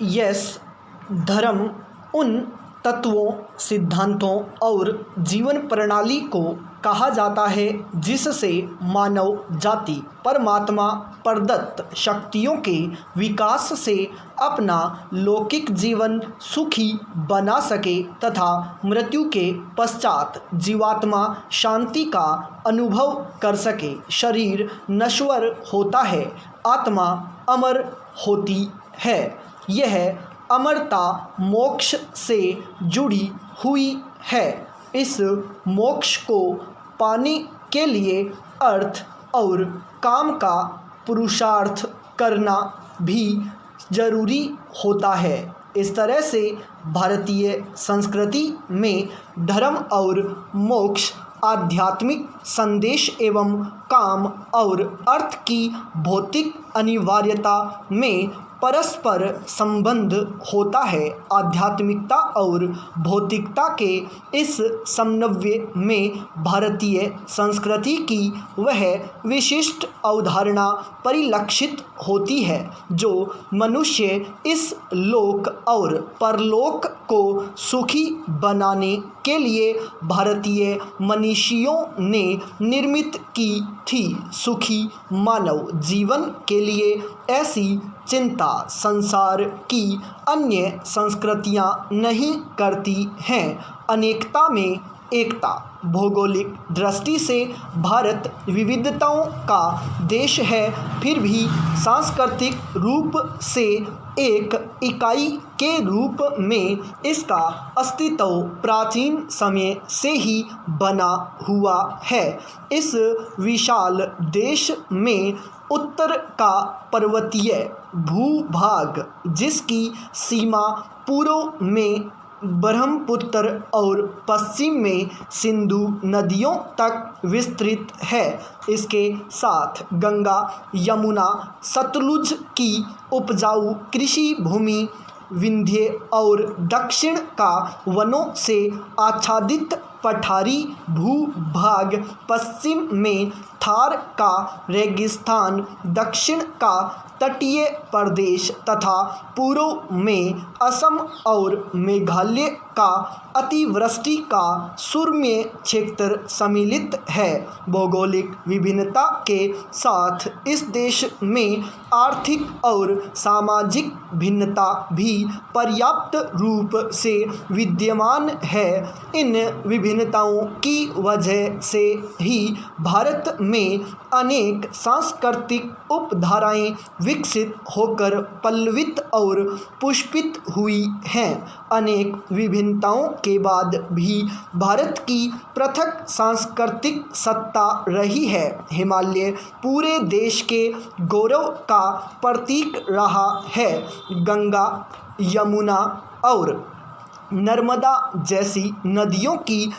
Yes, धर्म उन तत्वों, सिद्धांतों और जीवन प्रणाली को कहा जाता है जिससे मानव जाति परमात्मा प्रदत्त शक्तियों के विकास से अपना लौकिक जीवन सुखी बना सके तथा मृत्यु के पश्चात जीवात्मा शांति का अनुभव कर सके। शरीर नश्वर होता है, आत्मा अमर होती है। यह अमरता मोक्ष से जुड़ी हुई है। इस मोक्ष को पाने के लिए अर्थ और काम का पुरुषार्थ करना भी जरूरी होता है। इस तरह से भारतीय संस्कृति में धर्म और मोक्ष आध्यात्मिक संदेश एवं काम और अर्थ की भौतिक अनिवार्यता में परस्पर संबंध होता है। आध्यात्मिकता और भौतिकता के इस समन्वय में भारतीय संस्कृति की वह विशिष्ट अवधारणा परिलक्षित होती है जो मनुष्य इस लोक और परलोक को सुखी बनाने के लिए भारतीय मनीषियों ने निर्मित की थी। सुखी मानव जीवन के लिए ऐसी चिंता संसार की अन्य संस्कृतियां नहीं करती हैं। अनेकता में एकता। भौगोलिक दृष्टि से भारत विविधताओं का देश है, फिर भी सांस्कृतिक रूप से एक इकाई के रूप में इसका अस्तित्व प्राचीन समय से ही बना हुआ है। इस विशाल देश में उत्तर का पर्वतीय भूभाग, जिसकी सीमा पूर्व में ब्रह्मपुत्र और पश्चिम में सिंधु नदियों तक विस्तृत है, इसके साथ गंगा, यमुना, सतलुज की उपजाऊ कृषि भूमि, विंध्य और दक्षिण का वनों से आच्छादित पठारी भूभाग, पश्चिम में थार का रेगिस्तान, दक्षिण का तटीय प्रदेश तथा पूर्व में असम और मेघालय का अतिवृष्टि का सुरम्य क्षेत्र सम्मिलित है। भौगोलिक विभिन्नता के साथ इस देश में आर्थिक और सामाजिक भिन्नता भी पर्याप्त रूप से विद्यमान है। इन विभिन्नताओं की वजह से ही भारत में अनेक सांस्कृतिक उपधाराएं विकसित होकर पल्लवित और पुष्पित हुई हैं। अनेक विभिन्नताओं के बाद भी भारत की पृथक सांस्कृतिक सत्ता रही है। हिमालय पूरे देश के गौरव का प्रतीक रहा है। गंगा, यमुना और नर्मदा जैसी नदियों की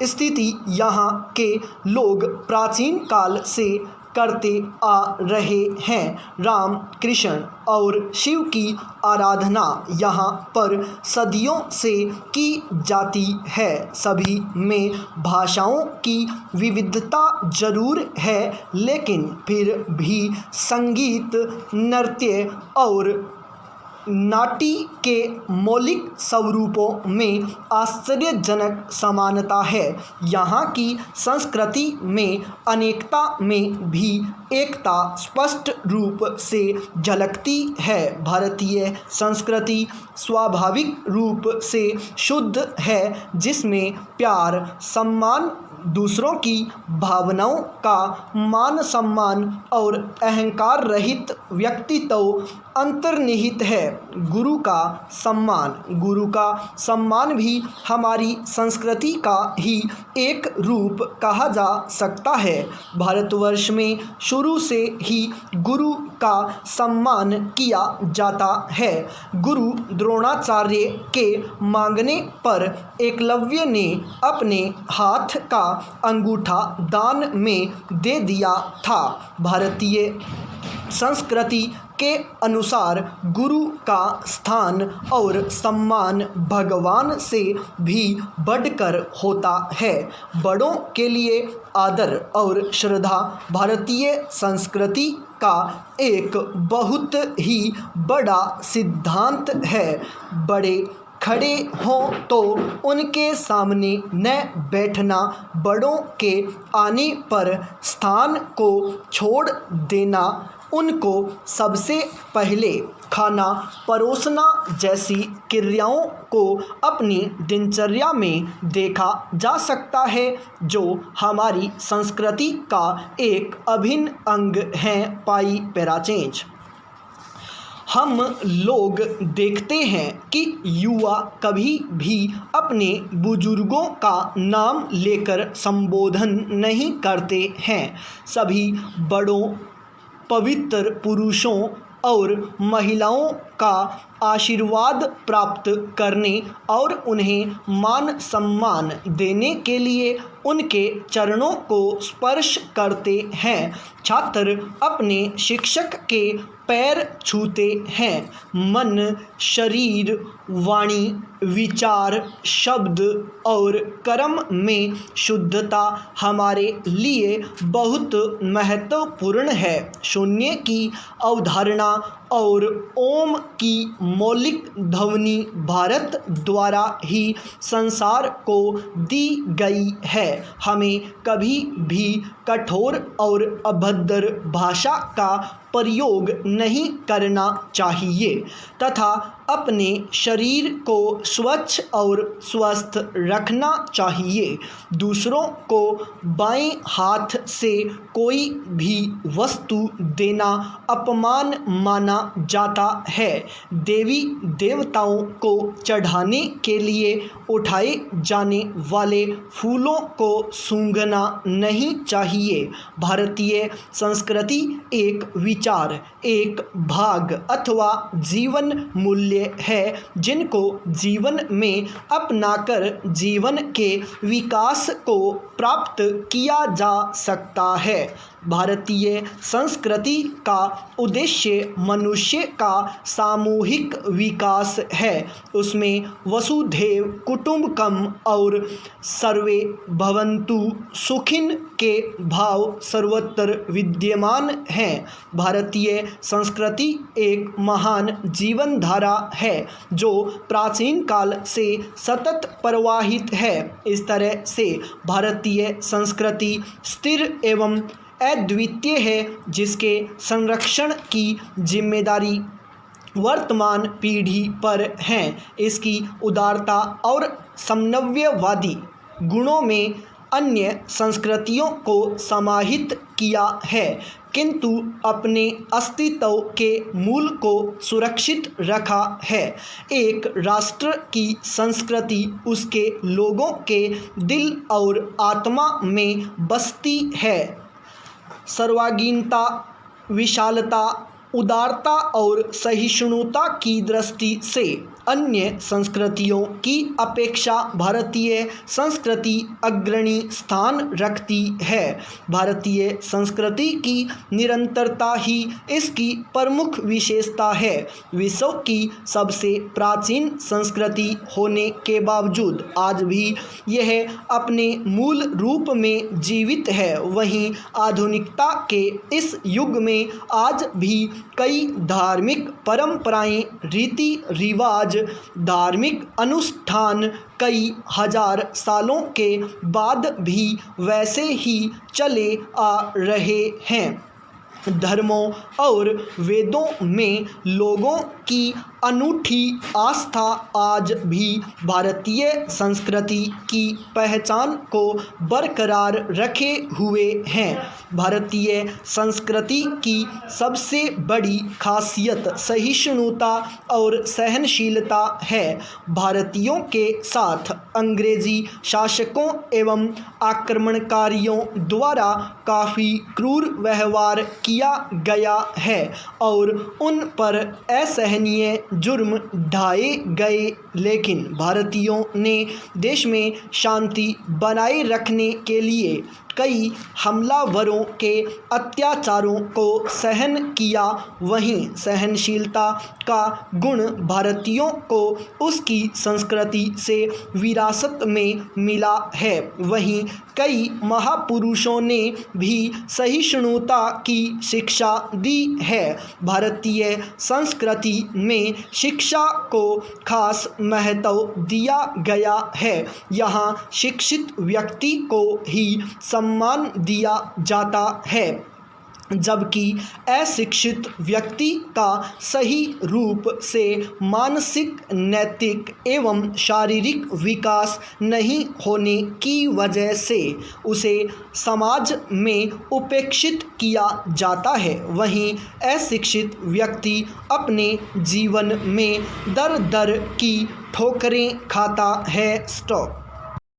स्थिति यहाँ के लोग प्राचीन काल से करते आ रहे हैं। राम, कृष्ण और शिव की आराधना यहाँ पर सदियों से की जाती है। सभी में भाषाओं की विविधता जरूर है, लेकिन फिर भी संगीत, नृत्य और नाट्य के मौलिक स्वरूपों में आश्चर्यजनक समानता है। यहाँ की संस्कृति में अनेकता में भी एकता स्पष्ट रूप से झलकती है। भारतीय संस्कृति स्वाभाविक रूप से शुद्ध है, जिसमें प्यार, सम्मान, दूसरों की भावनाओं का मान सम्मान और अहंकार रहित व्यक्तित्व अंतर्निहित है। गुरु का सम्मान भी हमारी संस्कृति का ही एक रूप कहा जा सकता है। भारतवर्ष में शुरू से ही गुरु का सम्मान किया जाता है। गुरु द्रोणाचार्य के मांगने पर एकलव्य ने अपने हाथ का अंगूठा दान में दे दिया था। भारतीय संस्कृति के अनुसार गुरु का स्थान और सम्मान भगवान से भी बढ़कर होता है। बड़ों के लिए आदर और श्रद्धा भारतीय संस्कृति का एक बहुत ही बड़ा सिद्धांत है। बड़े खड़े हों तो उनके सामने न बैठना, बड़ों के आने पर स्थान को छोड़ देना, उनको सबसे पहले खाना परोसना जैसी क्रियाओं को अपनी दिनचर्या में देखा जा सकता है, जो हमारी संस्कृति का एक अभिन्न अंग हैं। पाई पैराचेंज। हम लोग देखते हैं कि युवा कभी भी अपने बुजुर्गों का नाम लेकर संबोधन नहीं करते हैं। सभी बड़ों, पवित्र पुरुषों और महिलाओं का आशीर्वाद प्राप्त करने और उन्हें मान सम्मान देने के लिए उनके चरणों को स्पर्श करते हैं। छात्र अपने शिक्षक के पैर छूते हैं। मन, शरीर, वाणी, विचार, शब्द और कर्म में शुद्धता हमारे लिए बहुत महत्वपूर्ण है। शून्य की अवधारणा और ओम की मौलिक ध्वनि भारत द्वारा ही संसार को दी गई है। हमें कभी भी कठोर और अभद्र भाषा का प्रयोग नहीं करना चाहिए तथा अपने शरीर को स्वच्छ और स्वस्थ रखना चाहिए। दूसरों को बाएं हाथ से कोई भी वस्तु देना अपमान माना जाता है। देवी देवताओं को चढ़ाने के लिए उठाए जाने वाले फूलों को सूंघना नहीं चाहिए। भारतीय संस्कृति एक विचार, एक भाग अथवा जीवन मूल्य है, जिनको जीवन में अपनाकर जीवन के विकास को प्राप्त किया जा सकता है। भारतीय संस्कृति का उद्देश्य मनुष्य का सामूहिक विकास है। उसमें वसुधैव कुटुम्बकम और सर्वे भवन्तु सुखिन के भाव सर्वत्र विद्यमान हैं। भारतीय संस्कृति एक महान जीवन धारा है जो प्राचीन काल से सतत प्रवाहित है। इस तरह से भारतीय संस्कृति स्थिर एवं अद्वितीय है, जिसके संरक्षण की जिम्मेदारी वर्तमान पीढ़ी पर है। इसकी उदारता और समन्वयवादी गुणों में अन्य संस्कृतियों को समाहित किया है, किंतु अपने अस्तित्व के मूल को सुरक्षित रखा है। एक राष्ट्र की संस्कृति उसके लोगों के दिल और आत्मा में बसती है। सर्वांगीणता, विशालता, उदारता और सहिष्णुता की दृष्टि से अन्य संस्कृतियों की अपेक्षा भारतीय संस्कृति अग्रणी स्थान रखती है। भारतीय संस्कृति की निरंतरता ही इसकी प्रमुख विशेषता है। विश्व की सबसे प्राचीन संस्कृति होने के बावजूद आज भी यह अपने मूल रूप में जीवित है। वहीं आधुनिकता के इस युग में आज भी कई धार्मिक परंपराएं, रीति रिवाज, धार्मिक अनुष्ठान कई हजार सालों के बाद भी वैसे ही चले आ रहे हैं। धर्मों और वेदों में लोगों की अनूठी आस्था आज भी भारतीय संस्कृति की पहचान को बरकरार रखे हुए हैं। भारतीय संस्कृति की सबसे बड़ी खासियत सहिष्णुता और सहनशीलता है। भारतीयों के साथ अंग्रेजी शासकों एवं आक्रमणकारियों द्वारा काफ़ी क्रूर व्यवहार किया गया है और उन पर असहनीय जुर्म ढाए गए, लेकिन भारतीयों ने देश में शांति बनाए रखने के लिए कई हमलावरों के अत्याचारों को सहन किया, वहीं सहनशीलता का गुण भारतीयों को उसकी संस्कृति से विरासत में मिला है। वहीं कई महापुरुषों ने भी सहिष्णुता की शिक्षा दी है। भारतीय संस्कृति में शिक्षा को खास महत्व दिया गया है। यहाँ शिक्षित व्यक्ति को ही सम्मान दिया जाता है, जबकि अशिक्षित व्यक्ति का सही रूप से मानसिक, नैतिक एवं शारीरिक विकास नहीं होने की वजह से उसे समाज में उपेक्षित किया जाता है। वहीं अशिक्षित व्यक्ति अपने जीवन में दर दर की ठोकरें खाता है। स्टॉप।